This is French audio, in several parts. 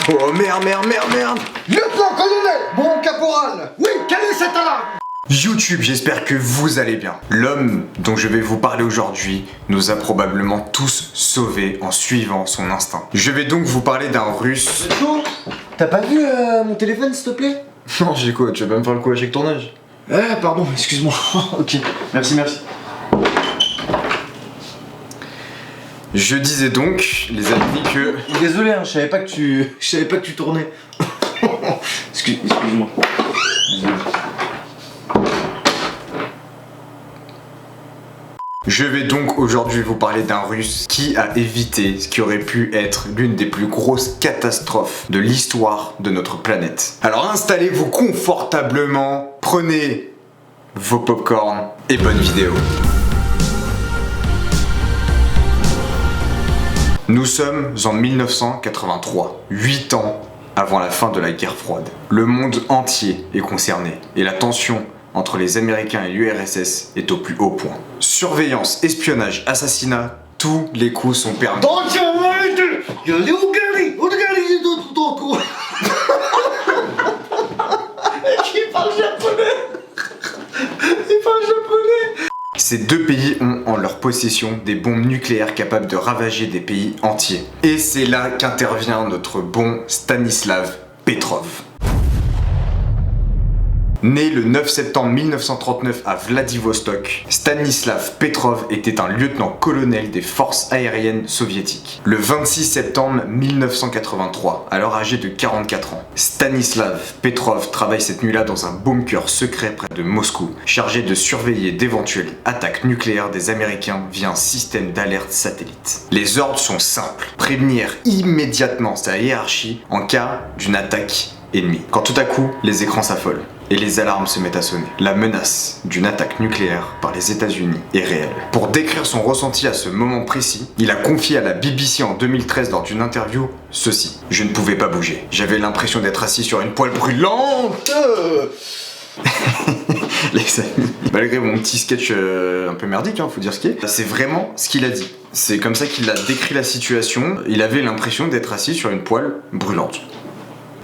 Oh merde, merde, merde, merde. Lieutenant-colonel, mon caporal. Oui, quelle est cette alarme? YouTube, j'espère que vous allez bien. L'homme dont je vais vous parler aujourd'hui nous a probablement tous sauvés en suivant son instinct. Je vais donc vous parler d'un russe... T'as pas vu mon téléphone, s'il te plaît? Non, j'ai quoi? Tu vas pas me faire le coup avec tournage? Pardon, excuse-moi. Ok, merci. Je disais donc, les amis, que... Désolé, hein, je savais pas que tu tournais. Excuse-moi. Désolé. Je vais donc aujourd'hui vous parler d'un russe qui a évité ce qui aurait pu être l'une des plus grosses catastrophes de l'histoire de notre planète. Alors installez-vous confortablement, prenez vos popcorn et bonne vidéo. Nous sommes en 1983, 8 ans avant la fin de la guerre froide. Le monde entier est concerné et la tension entre les Américains et l'URSS est au plus haut point. Surveillance, espionnage, assassinat, tous les coups sont permis. Il parle japonais. Ces deux pays ont en leur possession des bombes nucléaires capables de ravager des pays entiers. Et c'est là qu'intervient notre bon Stanislav Petrov. Né le 9 septembre 1939 à Vladivostok, Stanislav Petrov était un lieutenant-colonel des forces aériennes soviétiques. Le 26 septembre 1983, alors âgé de 44 ans, Stanislav Petrov travaille cette nuit-là dans un bunker secret près de Moscou, chargé de surveiller d'éventuelles attaques nucléaires des Américains via un système d'alerte satellite. Les ordres sont simples, prévenir immédiatement sa hiérarchie en cas d'une attaque ennemie. Quand tout à coup, les écrans s'affolent et les alarmes se mettent à sonner. La menace d'une attaque nucléaire par les États-Unis est réelle. Pour décrire son ressenti à ce moment précis, il a confié à la BBC en 2013 lors d'une interview ceci. Je ne pouvais pas bouger. J'avais l'impression d'être assis sur une poêle brûlante. Les amis, malgré mon petit sketch un peu merdique, faut dire ce qui est, c'est vraiment ce qu'il a dit. C'est comme ça qu'il a décrit la situation. Il avait l'impression d'être assis sur une poêle brûlante.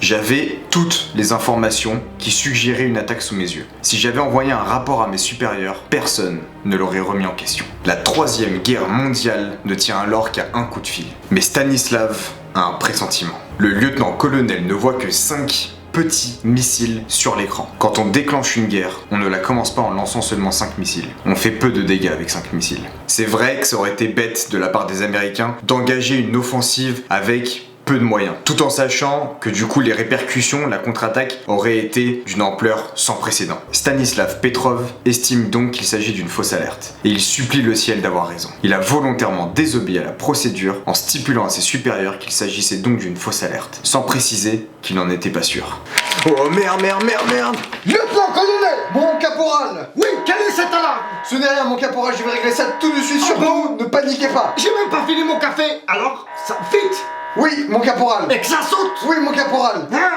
J'avais toutes les informations qui suggéraient une attaque sous mes yeux. Si j'avais envoyé un rapport à mes supérieurs, personne ne l'aurait remis en question. La troisième guerre mondiale ne tient alors qu'à un coup de fil. Mais Stanislav a un pressentiment. Le lieutenant-colonel ne voit que 5 petits missiles sur l'écran. Quand on déclenche une guerre, on ne la commence pas en lançant seulement 5 missiles. On fait peu de dégâts avec 5 missiles. C'est vrai que ça aurait été bête de la part des Américains d'engager une offensive avec peu de moyens, tout en sachant que du coup les répercussions, la contre-attaque aurait été d'une ampleur sans précédent. Stanislav Petrov estime donc qu'il s'agit d'une fausse alerte, et il supplie le ciel d'avoir raison. Il a volontairement désobéi à la procédure en stipulant à ses supérieurs qu'il s'agissait donc d'une fausse alerte, sans préciser qu'il n'en était pas sûr. Oh merde. Lieutenant-colonel, mon caporal. Oui, quelle est cette alarme? Ce n'est rien, mon caporal, je vais régler ça tout de suite. Surtout, ne paniquez pas. J'ai même pas fini mon café, alors ça vite. Oui, mon caporal. Et que ça saute. Oui, mon caporal. Hein?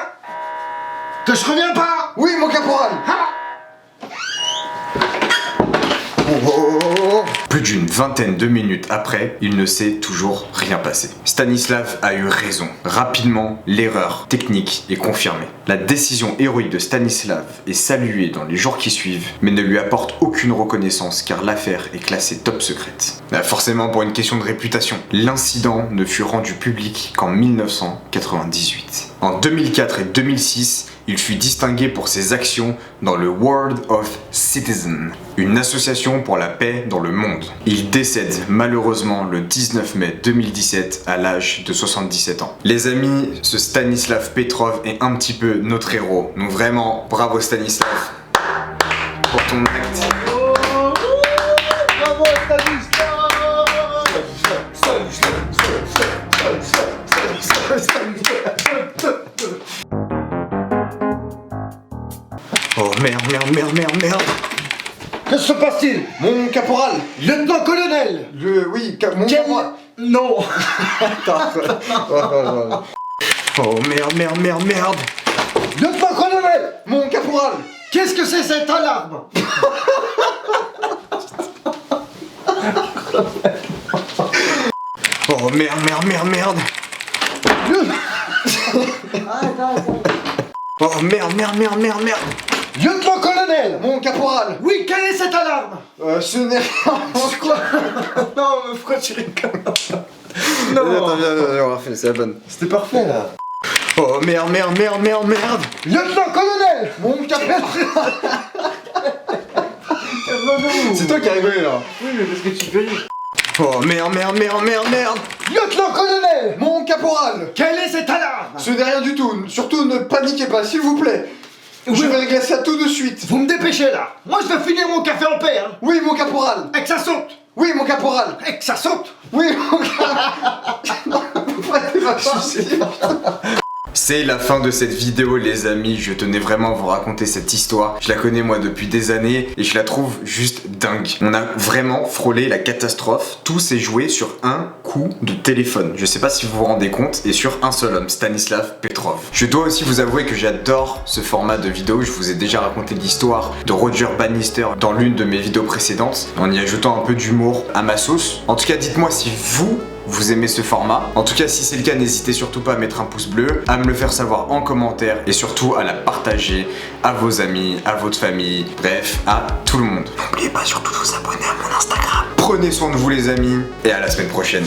Que je reviens pas. Oui, mon caporal. Hein? Plus d'une vingtaine de minutes après, il ne s'est toujours rien passé. Stanislav a eu raison. Rapidement, l'erreur technique est confirmée. La décision héroïque de Stanislav est saluée dans les jours qui suivent, mais ne lui apporte aucune reconnaissance car l'affaire est classée top secrète. Forcément pour une question de réputation. L'incident ne fut rendu public qu'en 1998. En 2004 et 2006, il fut distingué pour ses actions dans le World of Citizen, une association pour la paix dans le monde. Il décède malheureusement le 19 mai 2017 à l'âge de 77 ans. Les amis, ce Stanislav Petrov est un petit peu notre héros. Donc vraiment, bravo Stanislav pour ton acte. Bravo Stanislav. Oh merde. Que se passe-t-il, mon caporal? Lieutenant-colonel. Mon caporal. Non. Oh merde. Lieutenant-colonel, mon caporal. Qu'est-ce que c'est cette alarme? Oh merde. Oh merde. Lieutenant-colonel, mon caporal. Oui, quelle est cette alarme? Ce n'est rien. C'est quoi? Non, mais pourquoi tu rigoles? Non. Attends, viens, on refait, c'est la bonne. C'était parfait là. Oh merde. Lieutenant-colonel, mon caporal. C'est toi qui as rigolé là. Oui, mais parce que tu peux rire. Oh merde. Lieutenant-colonel, mon caporal. Quelle est cette alarme? Ce n'est rien du tout. Surtout ne paniquez pas, s'il vous plaît. Je vais régler ça tout de suite. Vous me dépêchez là. Moi je vais finir mon café en paix, hein. Oui, mon caporal. Et que ça saute. Oui, mon caporal. Et que ça saute. Oui, mon caporal. C'est la fin de cette vidéo les amis, je tenais vraiment à vous raconter cette histoire. Je la connais moi depuis des années et je la trouve juste dingue. On a vraiment frôlé la catastrophe, tout s'est joué sur un coup de téléphone. Je sais pas si vous vous rendez compte, et sur un seul homme, Stanislav Petrov. Je dois aussi vous avouer que j'adore ce format de vidéo, je vous ai déjà raconté l'histoire de Roger Bannister dans l'une de mes vidéos précédentes, en y ajoutant un peu d'humour à ma sauce. En tout cas dites-moi si vous aimez ce format. En tout cas, si c'est le cas, n'hésitez surtout pas à mettre un pouce bleu, à me le faire savoir en commentaire et surtout à la partager à vos amis, à votre famille, bref, à tout le monde. N'oubliez pas surtout de vous abonner à mon Instagram. Prenez soin de vous les amis et à la semaine prochaine.